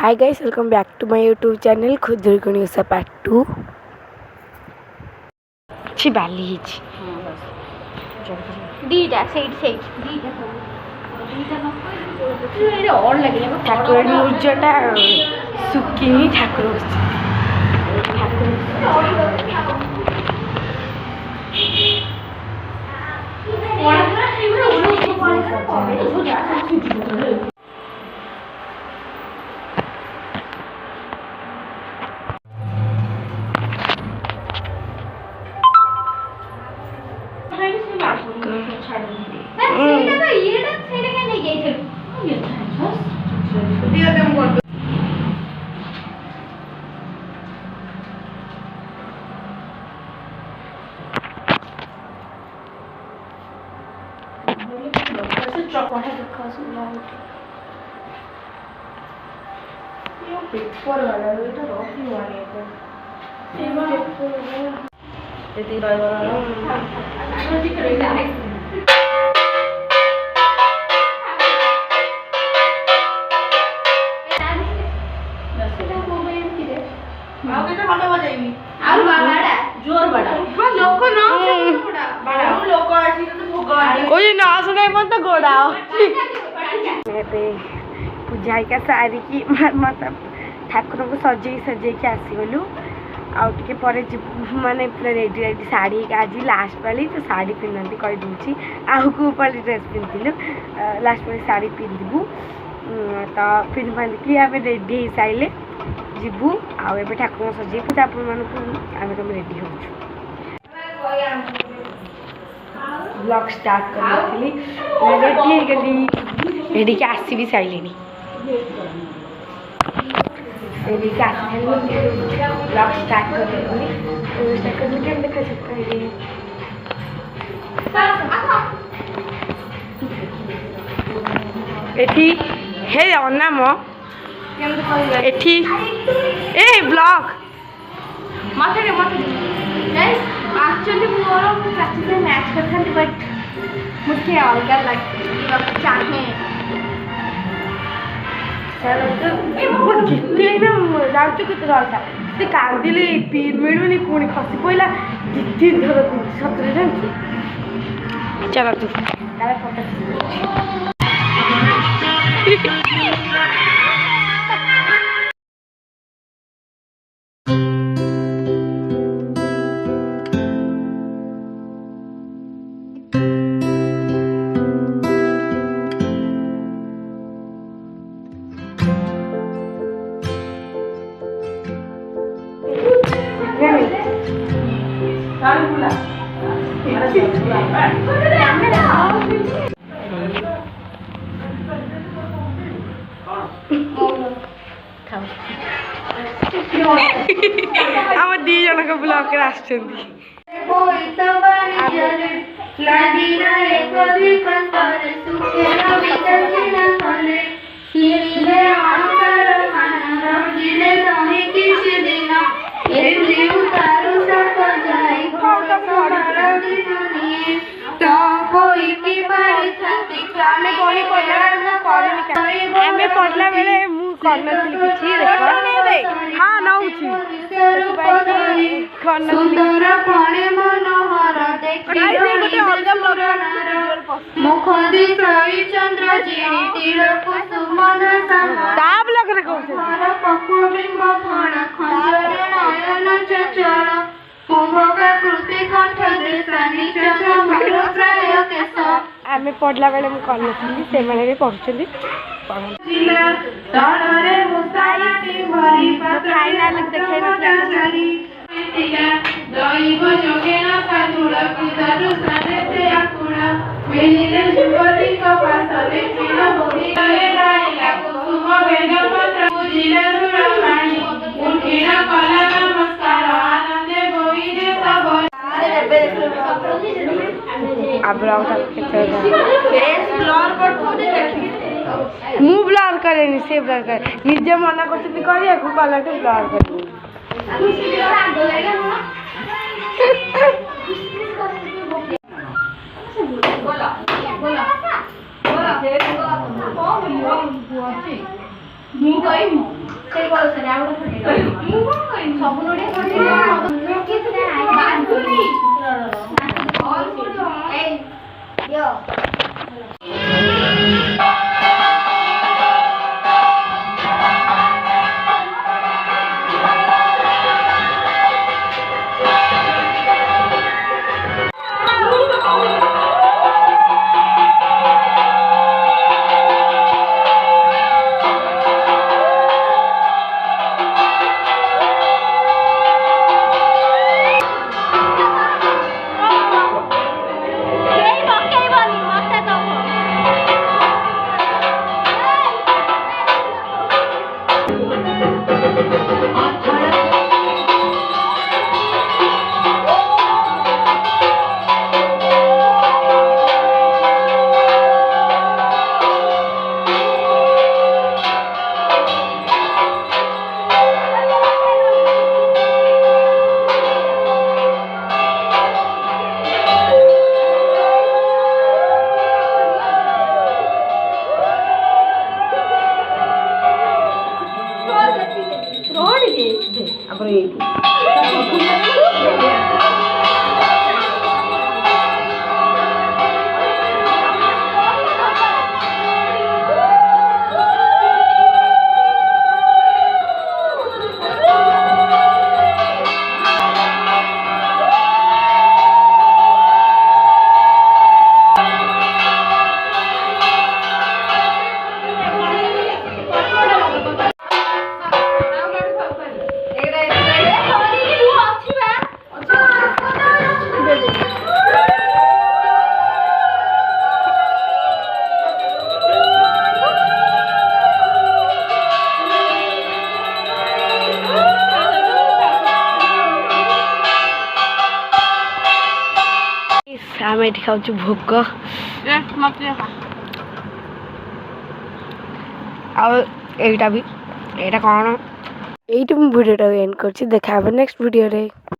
Hi guys, welcome back to my YouTube channel khudurukuni part 2. अच्छी बाली है दीटा set दीटा दीटा और लगे ठाकुर मुर्जटा सुखिनी ठाकुर पूजा का सारी की मतलब ठाकुर को सजे सजे के आसीगलु आउटे पर माने पूरा रेडी रेडी साड़ी आज लास्ट पाली तो साड़ी पिंधि कही दूसरी आउ को पाली ड्रेस पिंधिलु लास्ट पाली साड़ी पिंधबू तो पिंधि बांधिकी आम रेडी हो सारे जीवु आउ ठाकुर सजेबू आप तुम रेडी हो ब्लॉग स्टार्ट करी रेडी गली रेडी के आसी भी सारे रेडी के आसी ब्लॉग स्टार्ट कर देखा सकता है हे अनाम एठी ए ब्लॉग मत एक्चुअली मोर प्रैक्टिस मैच करता बट मुझे अलग लगे चाहे जाऊँ के कांदिले पीर मिलूनी पुणी खसी पड़ा दी थर सतरे जानू चल तू आम दी जन को ब्लॉग कर पढ़ला बेले हाँ नौ आम पढ़ला बेले मुझे भी पढ़ुं फाइनाल देखे मु ब्लर करे से ब्लर करे निजे मना कर कलर ब्लर कर ମୁଁ କହିବି ସେଇ ବୟସରେ ଆଉ ଗୋଟେ ମୁଁ କଣ କହିବି ସବୁ ନଡ଼ିଆ ଆମେ ଏଠି ଖାଉଛୁ ଭୋଗ ଆଉ ଏଇଟା କ'ଣ ଏଇଠି ମୁଁ ଭିଡ଼ିଓଟାକୁ ଏଣ୍ଡ କରୁଛି। ଦେଖା ହେବ ନେକ୍ସଟ ଭିଡ଼ିଓରେ।